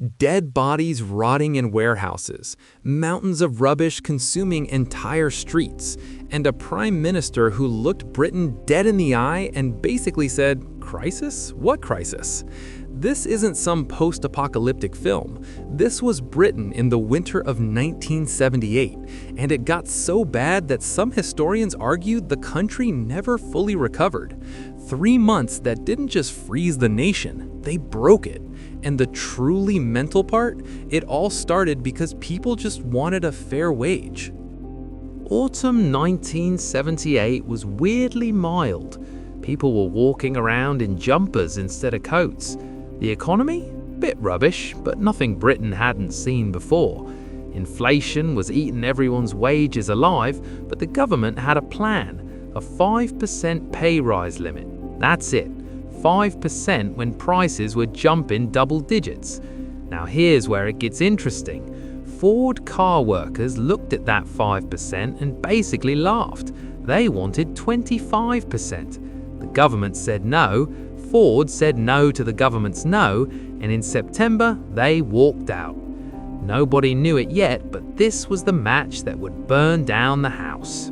Dead bodies rotting in warehouses, mountains of rubbish consuming entire streets, and a prime minister who looked Britain dead in the eye and basically said, "Crisis? What crisis?" This isn't some post-apocalyptic film. This was Britain in the winter of 1978, and it got so bad that some historians argued the country never fully recovered. 3 months that didn't just freeze the nation, they broke it. And the truly mental part, it all started because people just wanted a fair wage. Autumn 1978 was weirdly mild. People were walking around in jumpers instead of coats. The economy? Bit rubbish, but nothing Britain hadn't seen before. Inflation was eating everyone's wages alive, but the government had a plan, a 5% pay rise limit. That's it, 5% when prices were jumping double digits. Now here's where it gets interesting. Ford car workers looked at that 5% and basically laughed. They wanted 25%. The government said no, Ford said no to the government's no, and in September they walked out. Nobody knew it yet, but this was the match that would burn down the house.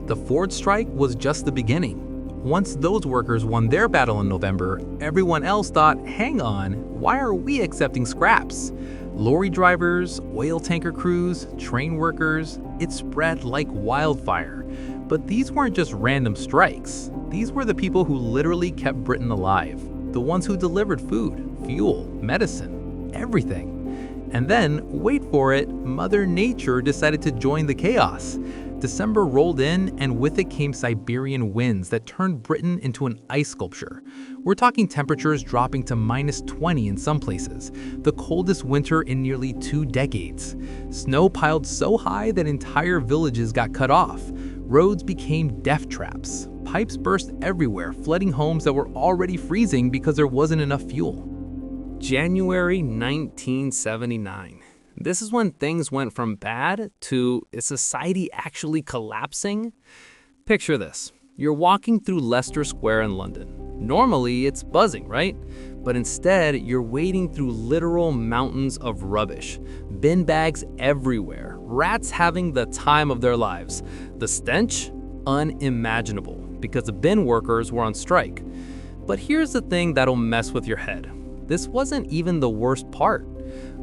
The Ford strike was just the beginning. Once those workers won their battle in November, everyone else thought, hang on, why are we accepting scraps? Lorry drivers, oil tanker crews, train workers, it spread like wildfire. But these weren't just random strikes. These were the people who literally kept Britain alive. The ones who delivered food, fuel, medicine, everything. And then, wait for it, Mother Nature decided to join the chaos. December rolled in, and with it came Siberian winds that turned Britain into an ice sculpture. We're talking temperatures dropping to -20 in some places, the coldest winter in nearly 2 decades. Snow piled so high that entire villages got cut off. Roads became death traps. Pipes burst everywhere, flooding homes that were already freezing because there wasn't enough fuel. January 1979. This is when things went from bad to a society actually collapsing. Picture this. You're walking through Leicester Square in London. Normally, it's buzzing, right? But instead, you're wading through literal mountains of rubbish. Bin bags everywhere. Rats having the time of their lives. The stench? Unimaginable, because the bin workers were on strike. But here's the thing that'll mess with your head. This wasn't even the worst part.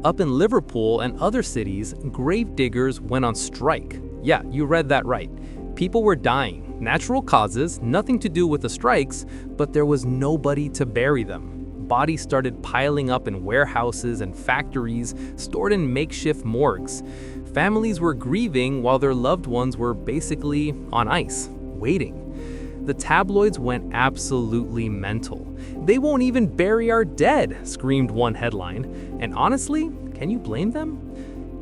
Up in Liverpool and other cities, grave diggers went on strike. Yeah, you read that right. People were dying. Natural causes, nothing to do with the strikes, but there was nobody to bury them. Bodies started piling up in warehouses and factories, stored in makeshift morgues. Families were grieving while their loved ones were basically on ice, waiting. The tabloids went absolutely mental. "They won't even bury our dead," screamed one headline. And honestly, can you blame them?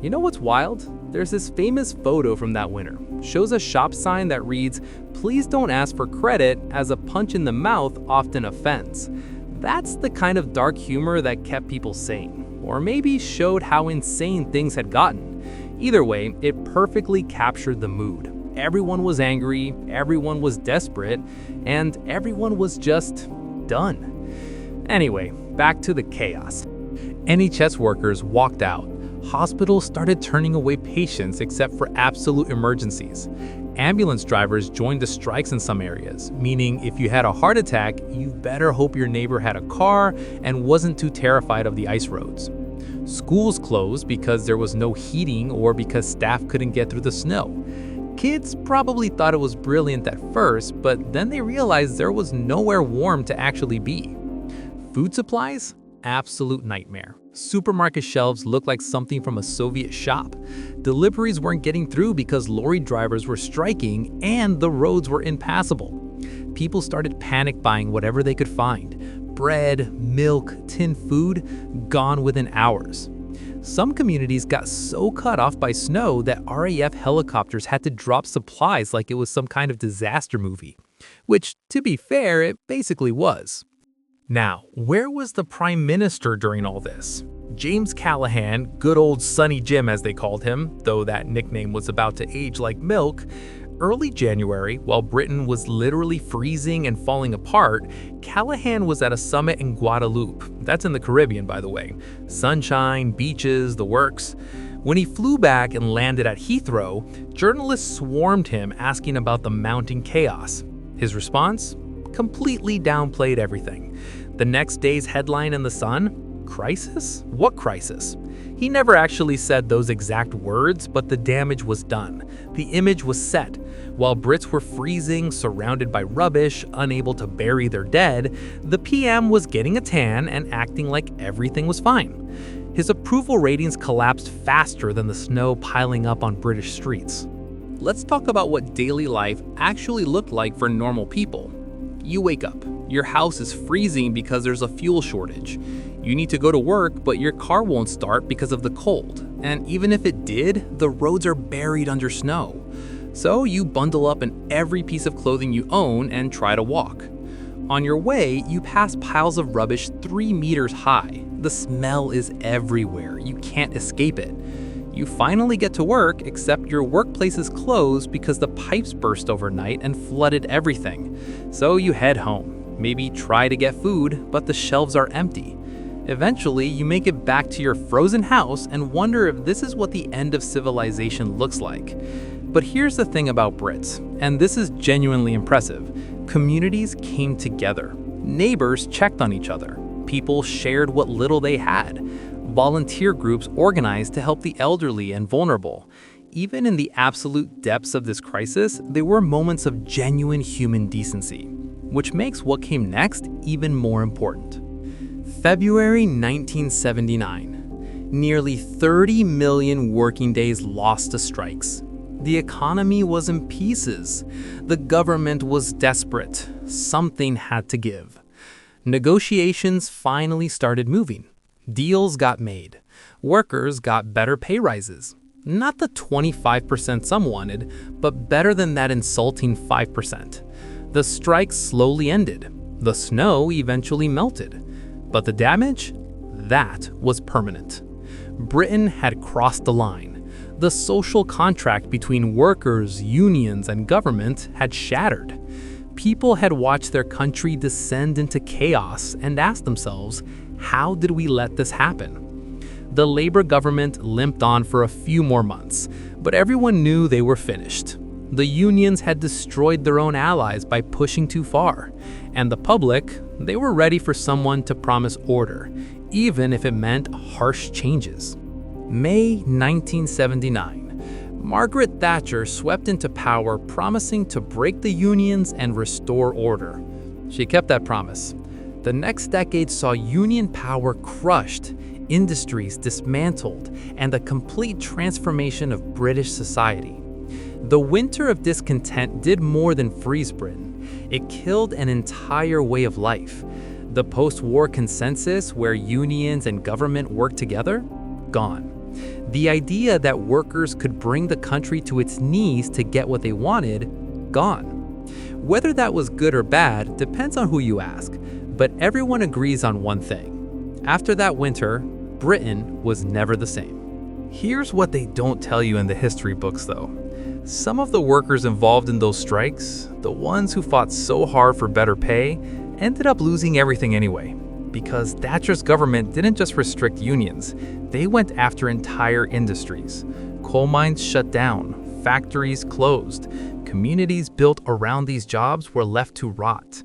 You know what's wild? There's this famous photo from that winter. Shows a shop sign that reads, "Please don't ask for credit, as a punch in the mouth often offends." That's the kind of dark humor that kept people sane, or maybe showed how insane things had gotten. Either way, it perfectly captured the mood. Everyone was angry, everyone was desperate, and everyone was just done. Anyway, back to the chaos. NHS workers walked out. Hospitals started turning away patients except for absolute emergencies. Ambulance drivers joined the strikes in some areas, meaning if you had a heart attack, you better hope your neighbor had a car and wasn't too terrified of the ice roads. Schools closed because there was no heating or because staff couldn't get through the snow. Kids probably thought it was brilliant at first, but then they realized there was nowhere warm to actually be. Food supplies? Absolute nightmare. Supermarket shelves looked like something from a Soviet shop. Deliveries weren't getting through because lorry drivers were striking and the roads were impassable. People started panic buying whatever they could find. Bread, milk, tinned food, gone within hours. Some communities got so cut off by snow that RAF helicopters had to drop supplies like it was some kind of disaster movie. Which, to be fair, it basically was. Now, where was the Prime Minister during all this? James Callaghan, good old Sunny Jim as they called him, though that nickname was about to age like milk, Early January, while Britain was literally freezing and falling apart, Callaghan was at a summit in Guadeloupe. That's in the Caribbean, by the way. Sunshine, beaches, the works. When he flew back and landed at Heathrow, journalists swarmed him asking about the mounting chaos. His response? Completely downplayed everything. The next day's headline in The Sun? Crisis? What crisis? He never actually said those exact words, but the damage was done. The image was set. While Brits were freezing, surrounded by rubbish, unable to bury their dead, the PM was getting a tan and acting like everything was fine. His approval ratings collapsed faster than the snow piling up on British streets. Let's talk about what daily life actually looked like for normal people. You wake up. Your house is freezing because there's a fuel shortage. You need to go to work, but your car won't start because of the cold. And even if it did, the roads are buried under snow. So you bundle up in every piece of clothing you own and try to walk. On your way, you pass piles of rubbish 3 meters high. The smell is everywhere. You can't escape it. You finally get to work, except your workplace is closed because the pipes burst overnight and flooded everything. So you head home. Maybe try to get food, but the shelves are empty. Eventually, you make it back to your frozen house and wonder if this is what the end of civilization looks like. But here's the thing about Brits, and this is genuinely impressive. Communities came together. Neighbors checked on each other. People shared what little they had. Volunteer groups organized to help the elderly and vulnerable. Even in the absolute depths of this crisis, there were moments of genuine human decency, which makes what came next even more important. February 1979. Nearly 30 million working days lost to strikes. The economy was in pieces. The government was desperate. Something had to give. Negotiations finally started moving. Deals got made. Workers got better pay rises. Not the 25% some wanted, but better than that insulting 5%. The strikes slowly ended. The snow eventually melted. But the damage? That was permanent. Britain had crossed the line. The social contract between workers, unions, and government had shattered. People had watched their country descend into chaos and asked themselves, how did we let this happen? The Labour government limped on for a few more months, but everyone knew they were finished. The unions had destroyed their own allies by pushing too far, and the public, they were ready for someone to promise order, even if it meant harsh changes. May 1979. Margaret Thatcher swept into power promising to break the unions and restore order. She kept that promise. The next decade saw union power crushed, industries dismantled, and a complete transformation of British society. The winter of discontent did more than freeze Britain. It killed an entire way of life. The post-war consensus where unions and government worked together? Gone. The idea that workers could bring the country to its knees to get what they wanted? Gone. Whether that was good or bad depends on who you ask, but everyone agrees on one thing. After that winter, Britain was never the same. Here's what they don't tell you in the history books, though. Some of the workers involved in those strikes, the ones who fought so hard for better pay, ended up losing everything anyway. Because Thatcher's government didn't just restrict unions, they went after entire industries. Coal mines shut down, factories closed, communities built around these jobs were left to rot.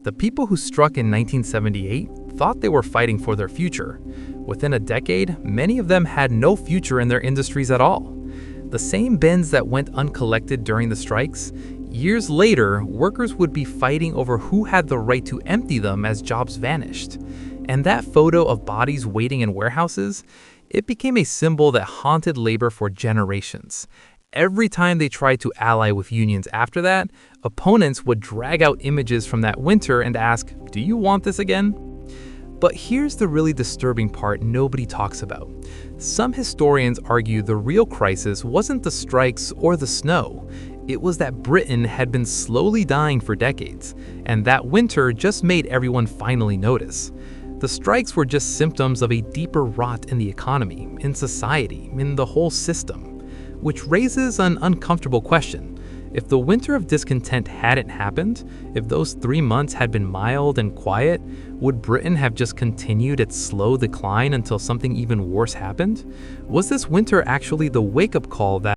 The people who struck in 1978 thought they were fighting for their future. Within a decade, many of them had no future in their industries at all. The same bins that went uncollected during the strikes, years later, workers would be fighting over who had the right to empty them as jobs vanished. And that photo of bodies waiting in warehouses, it became a symbol that haunted labor for generations. Every time they tried to ally with unions after that, opponents would drag out images from that winter and ask, "Do you want this again?" But here's the really disturbing part nobody talks about. Some historians argue the real crisis wasn't the strikes or the snow. It was that Britain had been slowly dying for decades, and that winter just made everyone finally notice. The strikes were just symptoms of a deeper rot in the economy, in society, in the whole system. Which raises an uncomfortable question. If the winter of discontent hadn't happened, if those 3 months had been mild and quiet, would Britain have just continued its slow decline until something even worse happened? Was this winter actually the wake-up call that